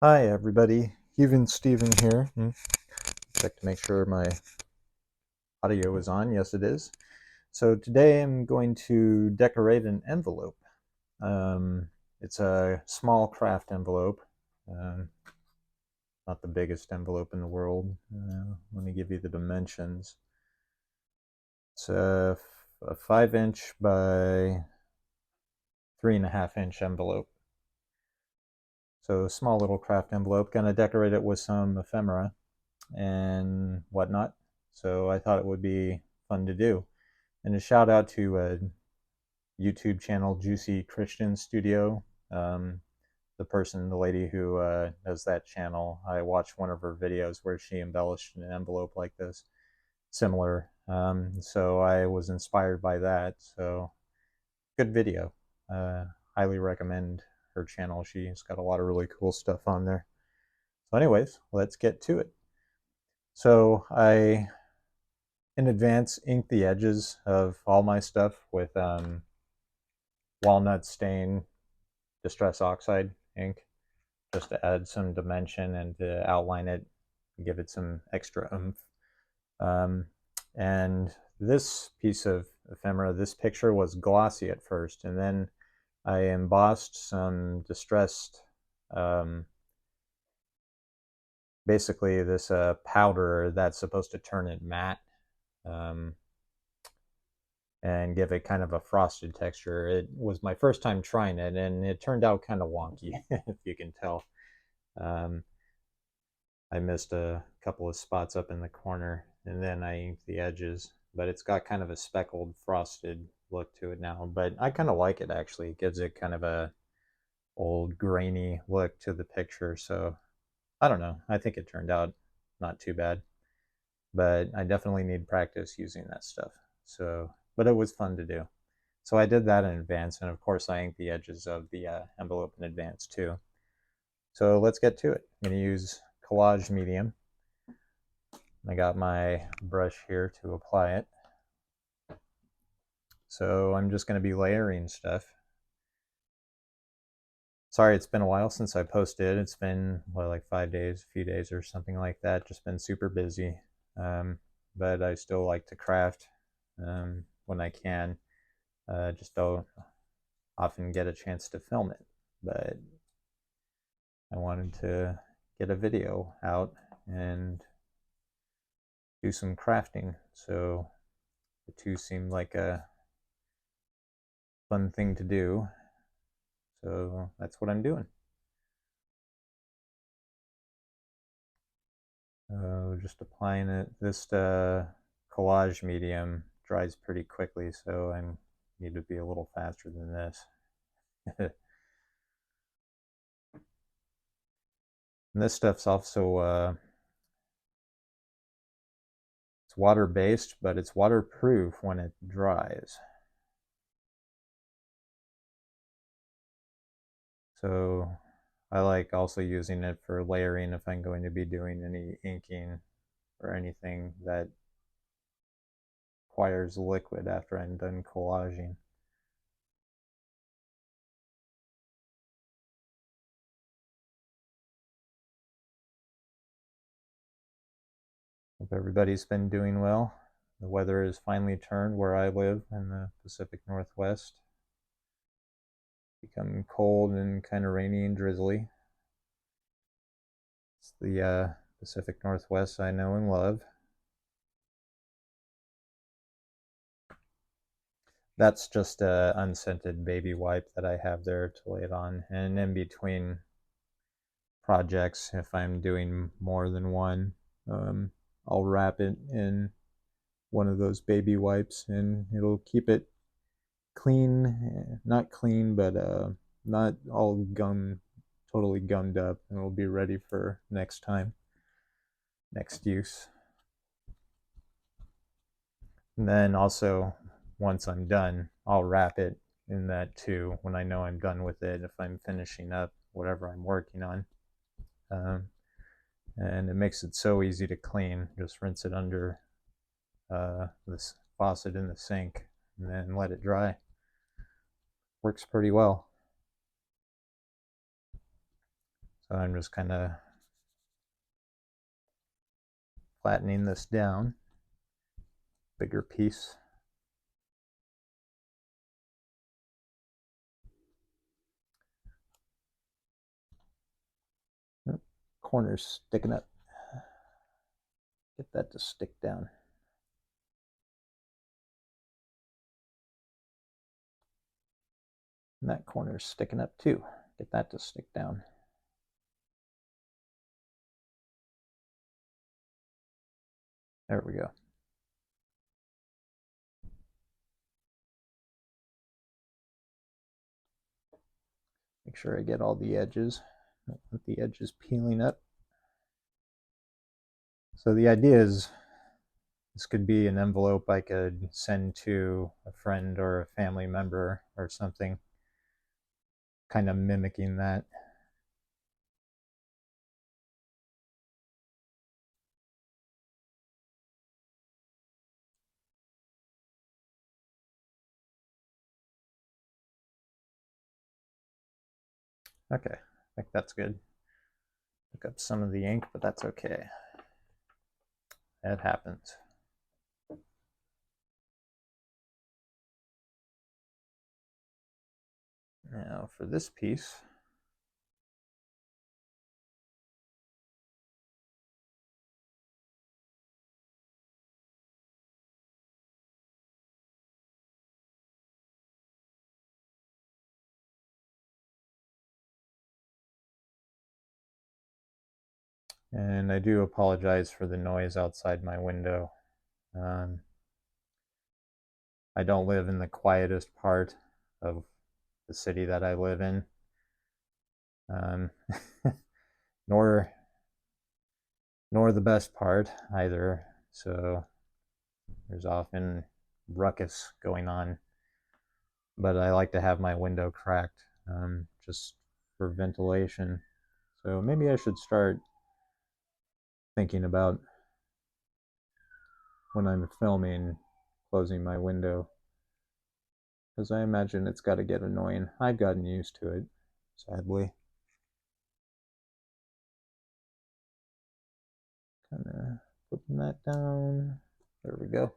Hi everybody, Even Steven here. Check to make sure my audio is on. Yes, it is. So today I'm going to decorate an envelope. Um, it's a small craft envelope, um, not the biggest envelope in the world. Let me give you the dimensions. It's a 5-inch by 3.5-inch envelope. So small little craft envelope. Gonna decorate it with some ephemera and whatnot. So I thought it would be fun to do. And a shout out to a YouTube channel, Juicy Christian Studio. The lady who does that channel, I watched one of her videos where she embellished an envelope like this, similar. So I was inspired by that. So good video. Highly recommend her channel. She's got a lot of really cool stuff on there. So anyways, let's get to it. So I, in advance, inked the edges of all my stuff with walnut stain distress oxide ink, just to add some dimension and to outline it, give it some extra oomph. And this piece of ephemera, this picture was glossy at first, and then I embossed some distressed, basically this powder that's supposed to turn it matte. And give it kind of a frosted texture. It was my first time trying it, and it turned out kind of wonky, if you can tell. Um, I missed a couple of spots up in the corner, and then I inked the edges, but it's got kind of a speckled, frosted look to it now. But I kind of like it, actually. It gives it kind of a old, grainy look to the picture, so I don't know. I think it turned out not too bad, but I definitely need practice using that stuff. So, but it was fun to do. So I did that in advance, and of course I inked the edges of the envelope in advance too. So let's get to it. I'm going to use collage medium. I got my brush here to apply it. So I'm just going to be layering stuff. Sorry, it's been a while since I posted. It's been, like 5 days, a few days or something like that. Just been super busy. But I still like to craft when I can. Just don't often get a chance to film it. But I wanted to get a video out and do some crafting. So the two seemed like a fun thing to do. So that's what I'm doing. Just applying it. This collage medium dries pretty quickly, so I need to be a little faster than this. And this stuff's also it's water-based, but it's waterproof when it dries. So I like also using it for layering if I'm going to be doing any inking or anything that requires liquid after I'm done collaging. Hope everybody's been doing well. The weather has finally turned where I live in the Pacific Northwest. Becoming cold and kind of rainy and drizzly. It's the Pacific Northwest I know and love. That's just a unscented baby wipe that I have there to lay it on. And in between projects, if I'm doing more than one, I'll wrap it in one of those baby wipes, and it'll keep it clean, not clean, but not all totally gummed up, and it'll be ready for next time, next use. And then also, once I'm done, I'll wrap it in that too when I know I'm done with it, if I'm finishing up whatever I'm working on. And it makes it so easy to clean. Just rinse it under this faucet in the sink and then let it dry. Works pretty well. So I'm just kind of flattening this down, bigger piece. Oh, corner's sticking up. Get that to stick down. And that corner's sticking up too. Get that to stick down. There we go. Make sure I get all the edges. I don't want the edges peeling up. So the idea is this could be an envelope I could send to a friend or a family member or something, kind of mimicking that. Okay, I think that's good. Pick up some of the ink, but that's okay. That happens. Now for this piece, and I do apologize for the noise outside my window. I don't live in the quietest part of the city that I live in, nor the best part either. So there's often ruckus going on, but I like to have my window cracked just for ventilation. So maybe I should start thinking about when I'm filming closing my window, because I imagine it's got to get annoying. I've gotten used to it, sadly. Kind of putting that down. There we go.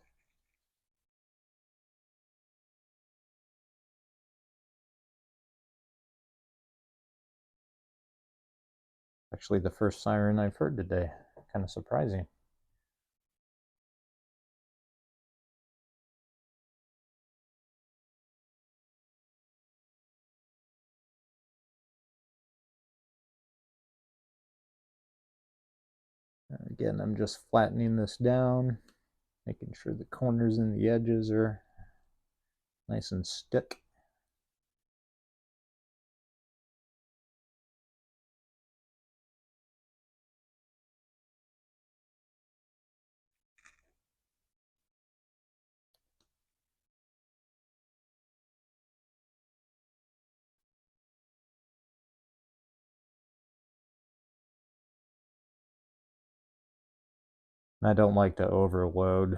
Actually, the first siren I've heard today. Kind of surprising. Again, I'm just flattening this down, making sure the corners and the edges are nice and stick. I don't like to overload.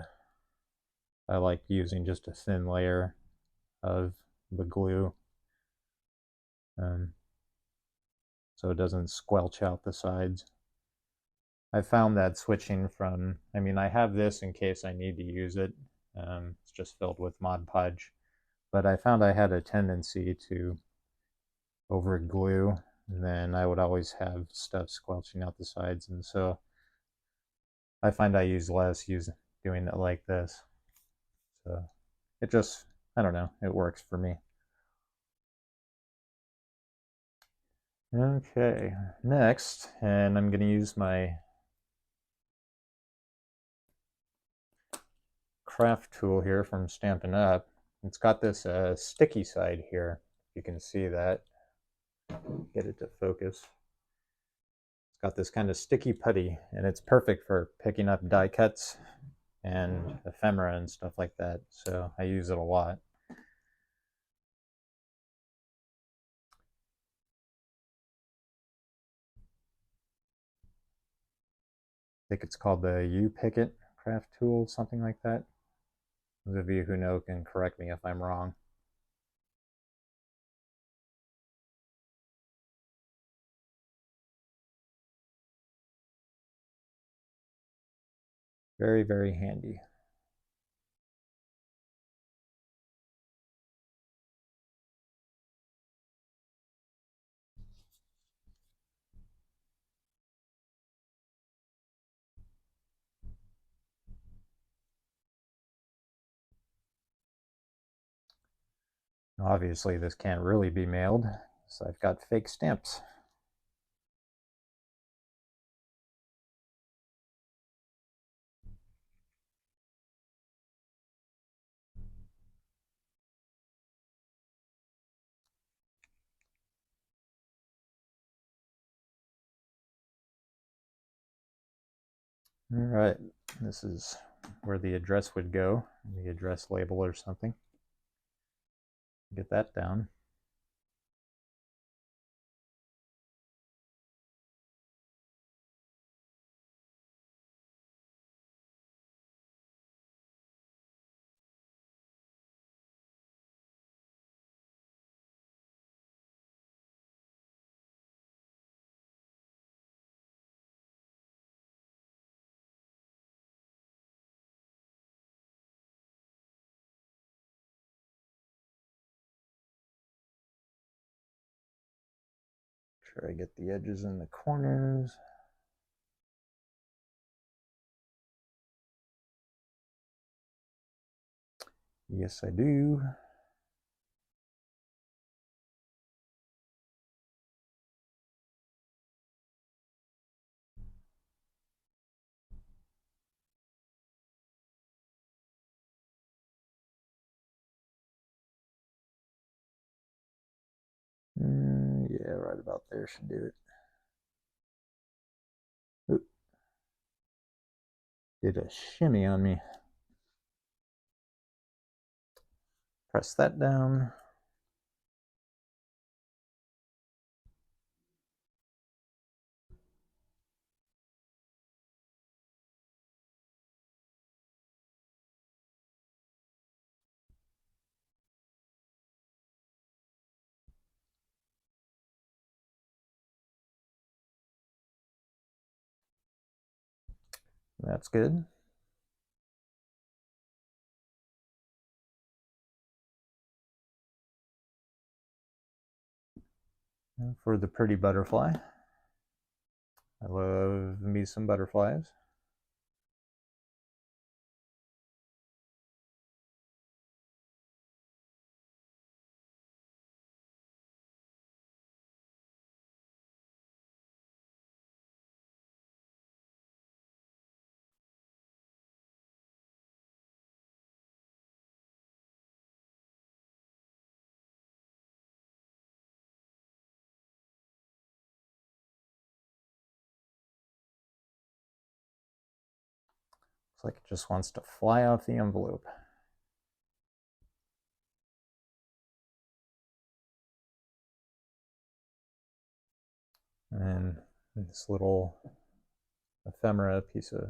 I like using just a thin layer of the glue so it doesn't squelch out the sides. I found that switching from, I mean, I have this in case I need to use it. It's just filled with Mod Podge. But I found I had a tendency to over glue, and then I would always have stuff squelching out the sides. And so I find I use less doing it like this. So it just, I don't know, it works for me. Okay, next, and I'm going to use my craft tool here from Stampin' Up. It's got this sticky side here. You can see that. Get it to focus. It's got this kind of sticky putty, and it's perfect for picking up die cuts and ephemera and stuff like that. So I use it a lot. I think it's called the U-Picket craft tool, something like that. Those of you who know can correct me if I'm wrong. Very, very handy. Obviously, this can't really be mailed, so I've got fake stamps. All right, this is where the address would go, the address label or something. Get that down. Sure I get the edges in the corners. Yes, I do. Yeah, right about there should do it. Oop. Did a shimmy on me. Press that down. That's good. And for the pretty butterfly, I love me some butterflies. Looks like it just wants to fly off the envelope. And this little ephemera piece of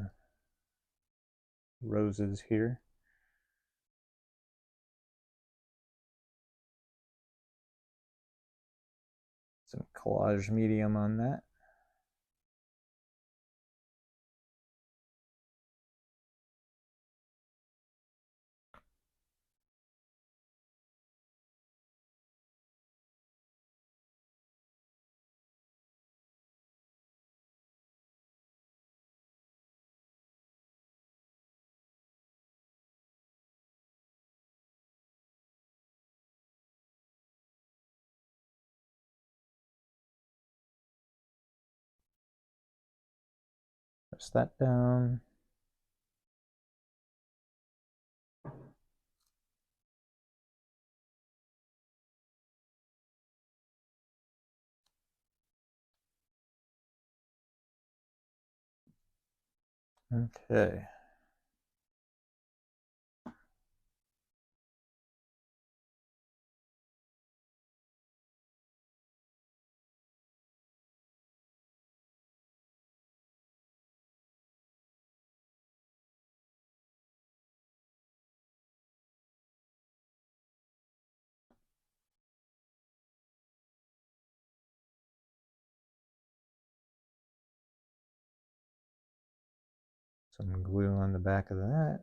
roses here. Some collage medium on that. Press that down. Okay. Some glue on the back of that.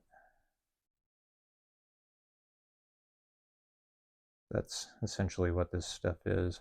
That's essentially what this stuff is.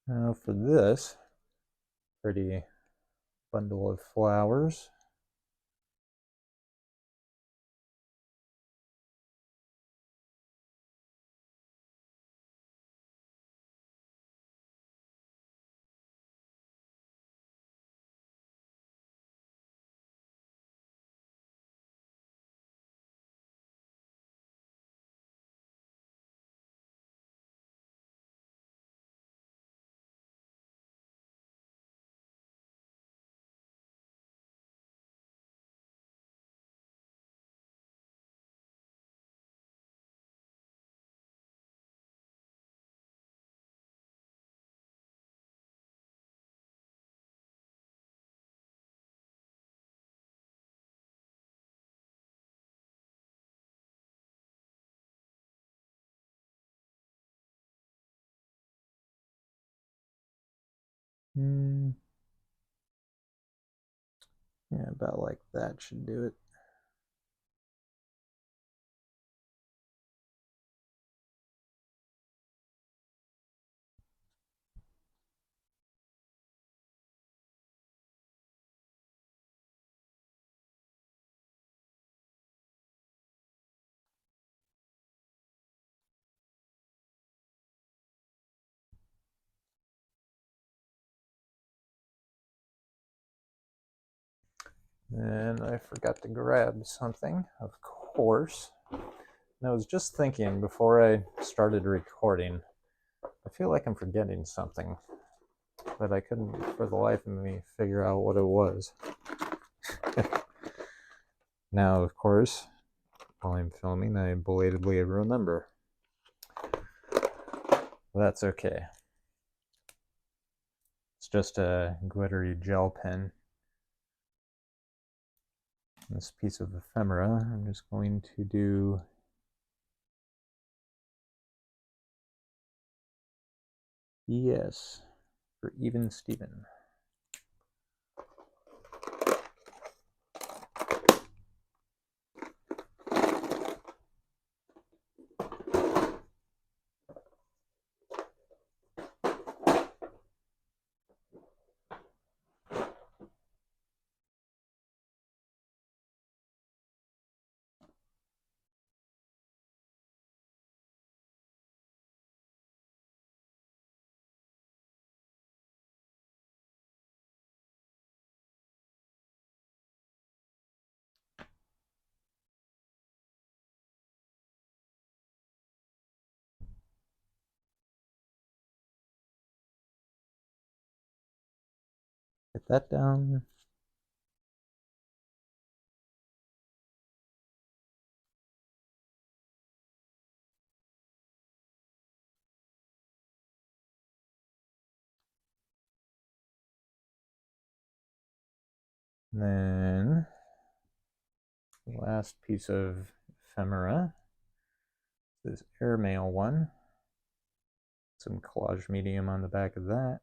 Now for this pretty bundle of flowers. Yeah, about like that should do it. And I forgot to grab something, of course. And I was just thinking before I started recording, I feel like I'm forgetting something, but I couldn't for the life of me figure out what it was. Now, of course, while I'm filming, I belatedly remember. That's okay. It's just a glittery gel pen. This piece of ephemera, I'm just going to do ES for Even Steven. Get that down. And then last piece of ephemera, this Airmail one. Some collage medium on the back of that.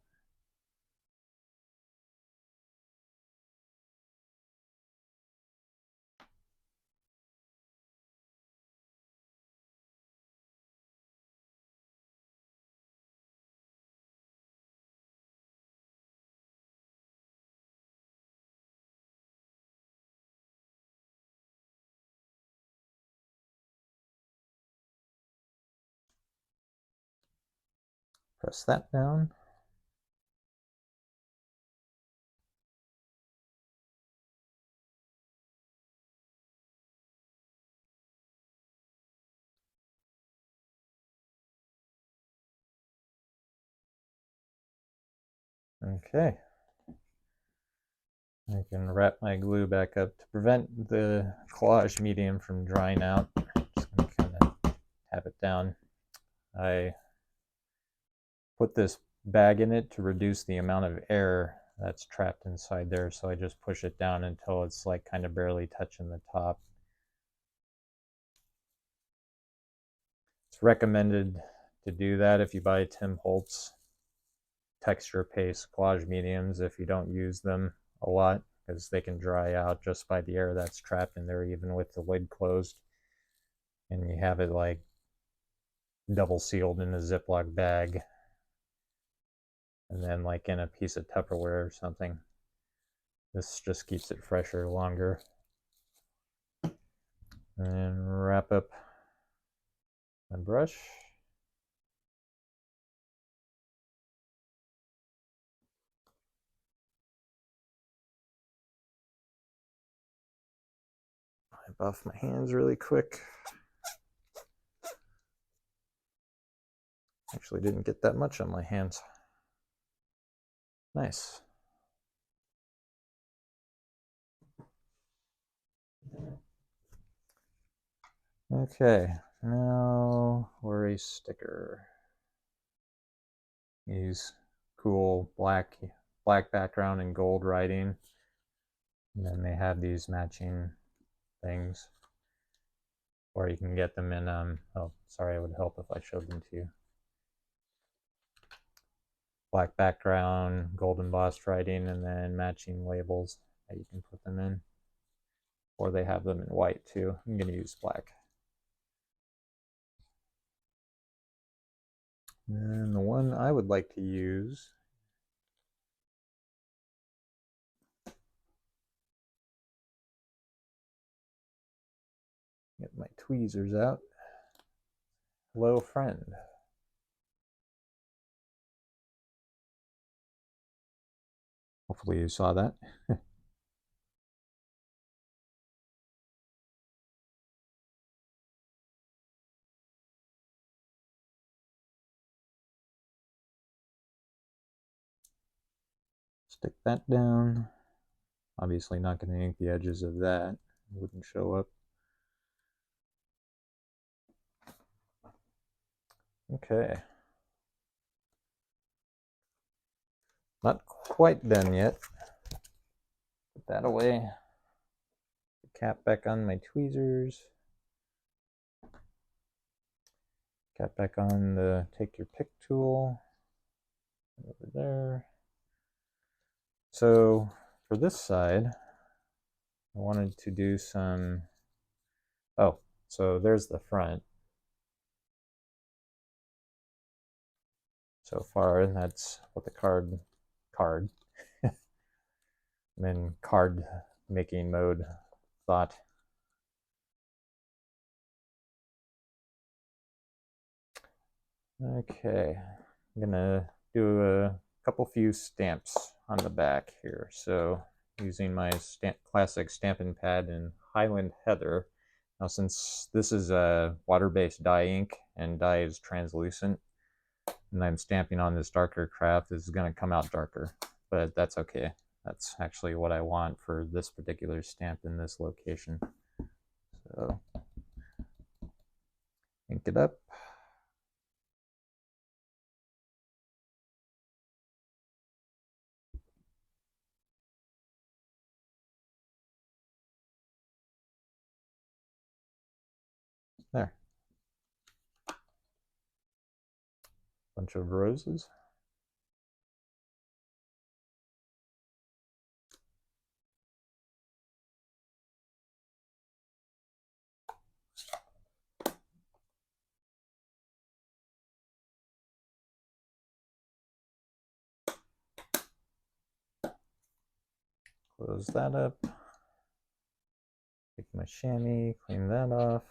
Press that down. Okay. I can wrap my glue back up to prevent the collage medium from drying out. Just going to kind of tap it down. I put this bag in it to reduce the amount of air that's trapped inside there, so I just push it down until it's like kind of barely touching the top. It's recommended to do that if you buy Tim Holtz texture paste collage mediums if you don't use them a lot, because they can dry out just by the air that's trapped in there even with the lid closed, and you have it like double sealed in a Ziploc bag and then like in a piece of Tupperware or something. This just keeps it fresher longer. And wrap up my brush. Wipe off my hands really quick. Actually didn't get that much on my hands. Nice. Okay, now worry sticker. Use cool black background and gold writing. And then they have these matching things. Or you can get them in, oh, sorry, it would help if I showed them to you. Black background, gold embossed writing, and then matching labels that you can put them in. Or they have them in white too. I'm going to use black. And the one I would like to use get my tweezers out. Hello, friend. Hopefully you saw that. Stick that down. Obviously not going to ink the edges of that. It wouldn't show up. Okay. Not quite done yet. Put that away. Cap back on my tweezers. Cap back on the take your pick tool. Over there. So for this side, I wanted to do some, oh, so there's the front. So far, that's what the card, I'm in card making mode thought. Okay, I'm gonna do a couple few stamps on the back here. So using my classic Stampin' Pad in Highland Heather. Now since this is a water-based dye ink and dye is translucent, and I'm stamping on this darker craft, this is going to come out darker, but that's okay. That's actually what I want for this particular stamp in this location. So ink it up. There. Bunch of roses. Close that up. Take my chamois, clean that off.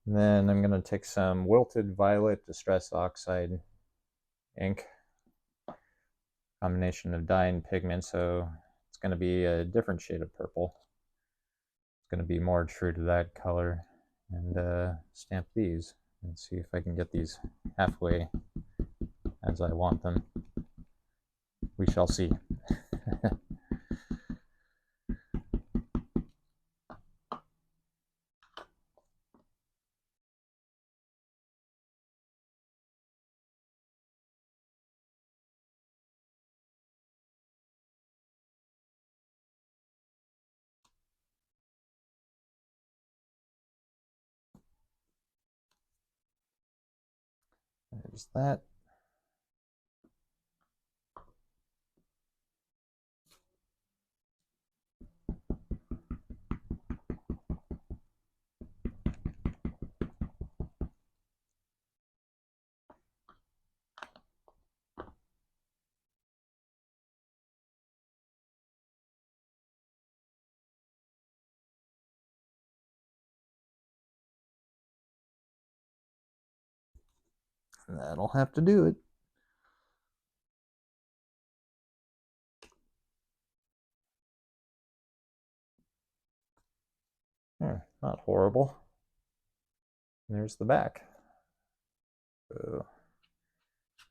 And then I'm going to take some Wilted Violet Distress Oxide ink, combination of dye and pigment, so it's going to be a different shade of purple. It's going to be more true to that color, and stamp these and see if I can get these halfway as I want them. We shall see. There's that. That'll have to do it. Not horrible. There's the back. So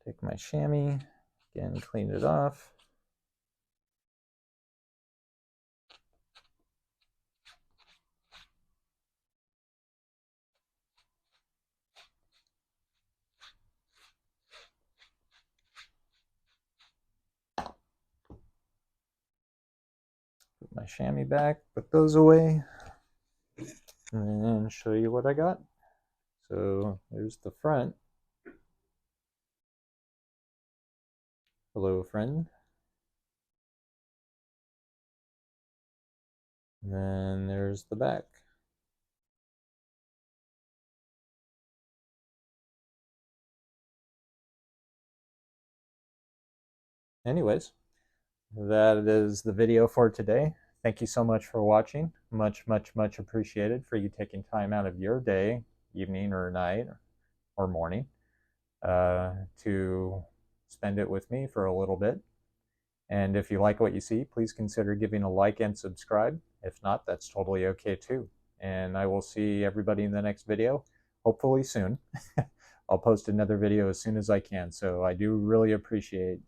take my chamois, again, clean it off. Put my chamois back, put those away, and then show you what I got. So there's the front. Hello, friend. And then there's the back. Anyways, that is the video for today. Thank you so much for watching. Much, much, much appreciated for you taking time out of your day, evening or night or morning, to spend it with me for a little bit. And if you like what you see, please consider giving a like and subscribe. If not, that's totally okay too. And I will see everybody in the next video, hopefully soon. I'll post another video as soon as I can. So I do really appreciate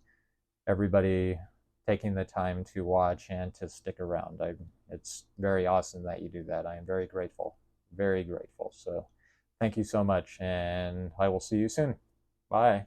everybody taking the time to watch and to stick around. It's very awesome that you do that. I am very grateful, very grateful. So thank you so much, and I will see you soon. Bye.